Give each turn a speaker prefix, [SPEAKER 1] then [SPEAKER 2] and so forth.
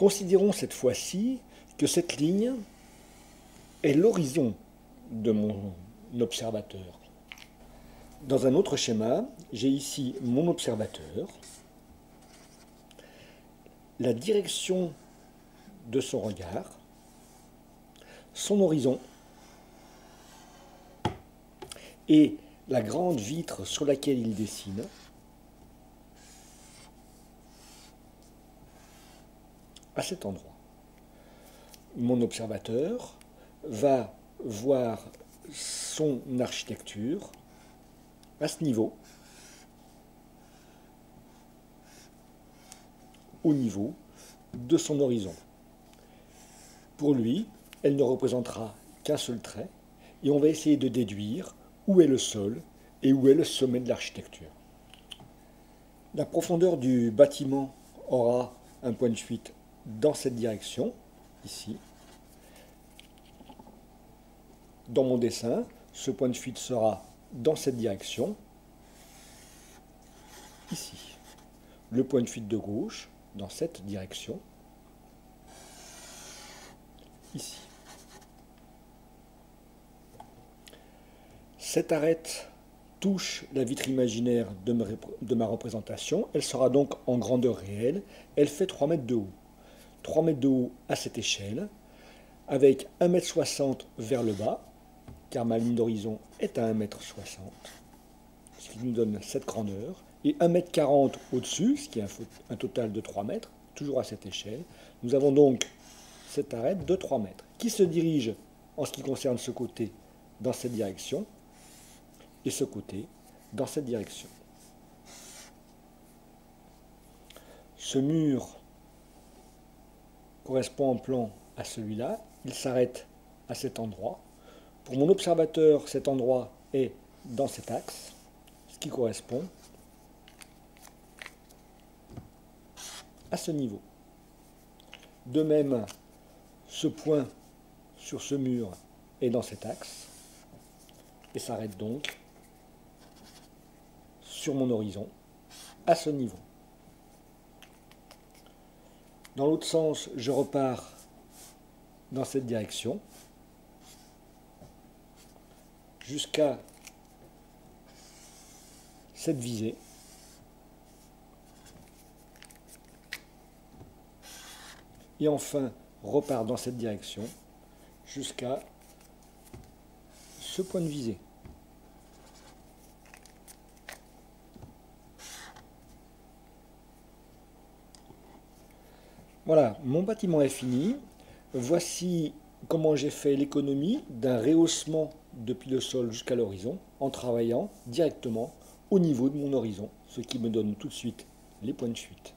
[SPEAKER 1] Considérons cette fois-ci que cette ligne est l'horizon de mon observateur. Dans un autre schéma, j'ai ici mon observateur, la direction de son regard, son horizon et la grande vitre sur laquelle il dessine. À cet endroit. Mon observateur va voir son architecture à ce niveau, au niveau de son horizon. Pour lui, elle ne représentera qu'un seul trait, et on va essayer de déduire où est le sol et où est le sommet de l'architecture. La profondeur du bâtiment aura un point de fuite dans cette direction, ici. Dans mon dessin, ce point de fuite sera dans cette direction, ici. Le point de fuite de gauche, dans cette direction, ici. Cette arête touche la vitre imaginaire de ma représentation. Elle sera donc en grandeur réelle. Elle fait 3 mètres de haut. 3 mètres de haut à cette échelle, avec 1,60 m vers le bas, car ma ligne d'horizon est à 1,60 m, ce qui nous donne cette grandeur, et 1,40 m au-dessus, ce qui est un total de 3 mètres, toujours à cette échelle. Nous avons donc cette arête de 3 mètres, qui se dirige, en ce qui concerne ce côté, dans cette direction, et ce côté, dans cette direction. Ce mur correspond en plan à celui-là, il s'arrête à cet endroit. Pour mon observateur, cet endroit est dans cet axe, ce qui correspond à ce niveau. De même, ce point sur ce mur est dans cet axe et s'arrête donc sur mon horizon à ce niveau. Dans l'autre sens, je repars dans cette direction jusqu'à cette visée. Et enfin, repars dans cette direction jusqu'à ce point de visée. Voilà, mon bâtiment est fini. Voici comment j'ai fait l'économie d'un rehaussement depuis le sol jusqu'à l'horizon en travaillant directement au niveau de mon horizon, ce qui me donne tout de suite les points de fuite.